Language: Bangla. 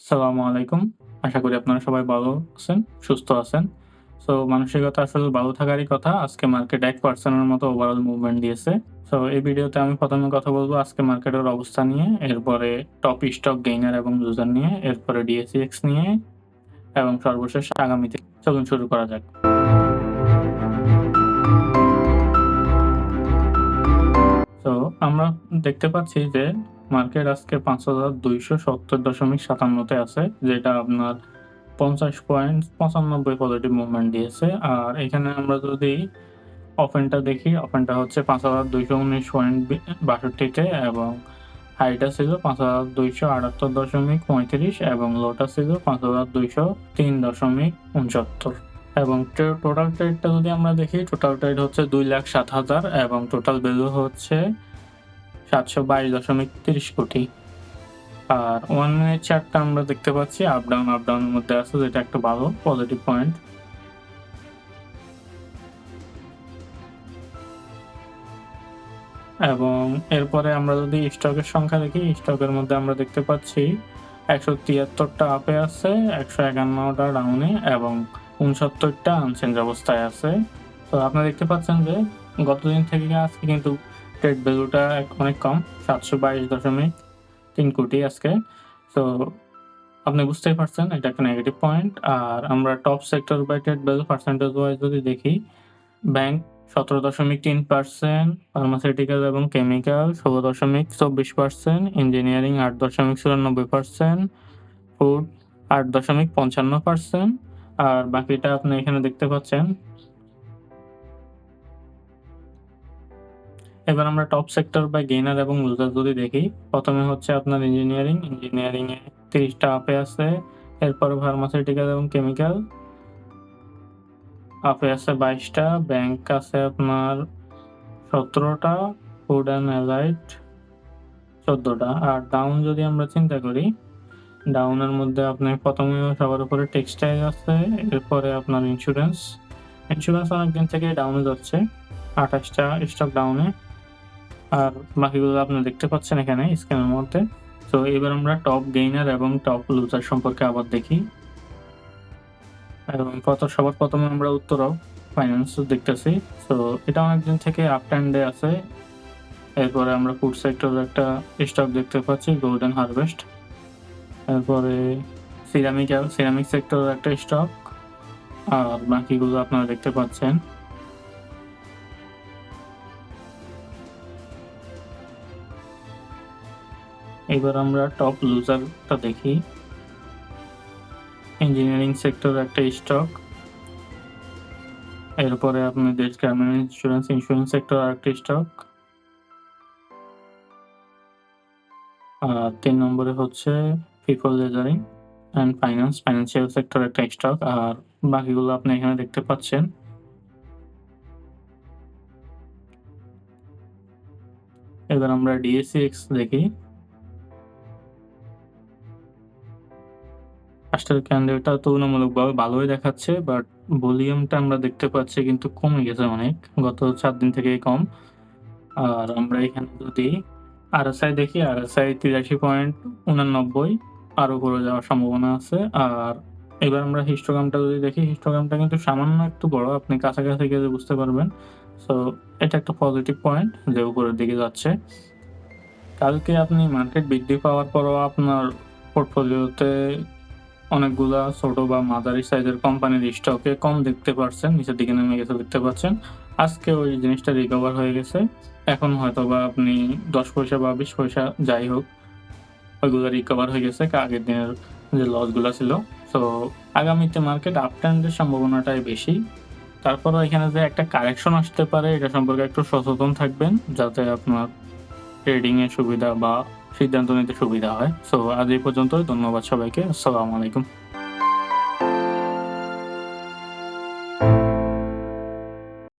আসসালামু আলাইকুম। আশা করি আপনারা সবাই ভালো আছেন, সুস্থ আছেন। মানসিকতা আসলে ভালো থাকারই কথা। আজকে মার্কেট 1% এর মতো ওভারঅল মুভমেন্ট দিয়েছে। এই ভিডিওতে আমি ১ম এ কথা বলব আজকে মার্কেটের অবস্থা নিয়ে, এরপরে টপ স্টক গেইনার এবং লুজার নিয়ে, এরপরে ডিএসইএক্স নিয়ে এবং সর্বশেষ আগামীতে। চলুন শুরু করা যাক। তো আমরা দেখতে পাচ্ছি যে মার্কেট আজকে ৫,২৭০.৫৭ তে আছে, যেটা আপনার ৫০.৯৫ পজিটিভ মুভমেন্ট দিয়েছে। আর এখানে আমরা যদি ওপেনটা দেখি, ওপেনটা হচ্ছে ৫,২১৯.৬২ তে এবং হাইটা ছিল ৫,২৭৮.৩৫ এবং লোটা ছিল ৫,২০৩.৬৯ এবং টোটাল ট্রেডটা যদি আমরা দেখি, টোটাল ট্রেড হচ্ছে ২,০৭,০০০ এবং টোটাল ভ্যালু হচ্ছে ৭২২.৩০ কোটি। আর 1 মিনিট চার্টটা আমরা দেখতে পাচ্ছি আপ ডাউনের মধ্যে আছে, যেটা একটা ভালো পজিটিভ পয়েন্ট। এবং এরপরে আমরা যদি স্টকের সংখ্যা দেখি, স্টকের মধ্যে আমরা দেখতে পাচ্ছি ১৭৩ টা আপে আছে, ১৫১ টা ডাউনে এবং ৬৯ টা আনচেঞ্জ অবস্থায় আছে। তো আপনারা দেখতে পাচ্ছেন যে গতদিন থেকে আজকে কিন্তু ট্রেড ভ্যালুটা অনেক কম, ৭২২.৩ কোটি আজকে। তো আপনি বুঝতেই পারছেন এটা একটা নেগেটিভ পয়েন্ট। আর আমরা top sector by trade value percentage wise যদি দেখি, ব্যাংক ১৭.৩%, ফার্মাসিউটিক্যাল এবং কেমিক্যাল ১৬.২৪%, ইঞ্জিনিয়ারিং ৮.৯৪%, ফুড ৮.৫৫%। আর বাকিটা আপনি এখানে দেখতে পাচ্ছেন। এবার আমরা টপ সেক্টর বাই গেইনার এবং লুজার যদি দেখি, প্রথমে হচ্ছে আপনার ইঞ্জিনিয়ারিং এ ৩০ টা আপে আছে, এরপরে ফার্মাসিউটিক্যাল এবং কেমিক্যাল আপে আছে ২২ টা, ব্যাংক আছে আপনার ১৭ টা, ফুড অ্যান্ড অ্যালাইড ১৪ টা। আর ডাউন যদি আমরা চিন্তা করি, ডাউনের মধ্যে আপনি প্রথমে সবার উপরে টেক্সটাইল আছে, এরপরে আপনার ইন্স্যুরেন্স অনেকদিন থেকেই ডাউনে যাচ্ছে, ২৮ টা স্টক ডাউনে। আর বাকিগুলো আপনি দেখতে পাচ্ছেন এখানে স্ক্রিনের মধ্যে। এবার আমরা টপ গেইনার এবং টপ লুজার সম্পর্কে আবার দেখি। এবং সবার প্রথমে আমরা উত্তরাও ফাইন্যান্স দেখতেছি। এটা অনেকদিন থেকে আপ ট্রেন্ডে আছে। এরপরে আমরা ফুড সেক্টরের একটা স্টক দেখতে পাচ্ছি, গোল্ডেন হারভেস্ট। এরপরে সিরামিক সেক্টরের একটা স্টক। আর বাকিগুলো আপনারা দেখতে পাচ্ছেন। এবার আমরা টপ লুজারটা দেখি। ইঞ্জিনিয়ারিং সেক্টরের একটা স্টক। এরপরে আপনি দেশ গ্রামীণ ইন্স্যুরেন্স সেক্টর আরেকটা স্টক। আর ৩ নম্বরে হচ্ছে পিপল লেজারিং অ্যান্ড ফাইন্যান্সিয়াল সেক্টর একটা স্টক। আর বাকিগুলো আপনি এখানে দেখতে পাচ্ছেন। এবার আমরা ডিএসইএক্স দেখি। ফার্স্টের ক্যান্ডেলটা তুলনামূলকভাবে ভালোই দেখাচ্ছে, বাট ভলিউমটা আমরা দেখতে পাচ্ছি কিন্তু কমে গেছে অনেক। গত ৪ দিন থেকেই কম। আর আমরা এখানে যদি আরএসআই দেখি, আরএসআই ৮৩.৮৯ আরো উপরে যাওয়ার সম্ভাবনা আছে। আর এবার আমরা হিস্টোগ্রামটা যদি দেখি, হিস্টোগ্রামটা কিন্তু সামান্য একটু বড়, আপনি কাছাকাছি গেলে বুঝতে পারবেন। সো এটা একটা পজিটিভ পয়েন্ট যে উপরের দিকে যাচ্ছে। কালকে আপনি মার্কেট বৃদ্ধি পাওয়ার পরও আপনার পোর্টফোলিওতে অনেকগুলা ছোট বা মাঝারি সাইজের কোম্পানির স্টকে কম দেখতে পারছেন, নিচের দিকে নেমে গেছে দেখতে পাচ্ছেন। আজকে ওই জিনিসটা রিকভার হয়ে গেছে। এখন হয়তোবা আপনি ১০ পয়সা বা ২০ পয়সা যাই হোক, ওইগুলো রিকভার হয়ে গেছে আগের দিনের যে লসগুলা ছিল। সো আগামীতে মার্কেট আপ ট্রেন্ডের সম্ভাবনাটাই বেশি। তারপরেও এখানে যে একটা কারেকশন আসতে পারে এটা সম্পর্কে একটু সচেতন থাকবেন, যাতে আপনার ট্রেডিং এ সুবিধা বা সিদ্ধান্ত নিতে সুবিধা হয়। আজ এই পর্যন্তই। ধন্যবাদ সবাইকে। আসসালামু আলাইকুম।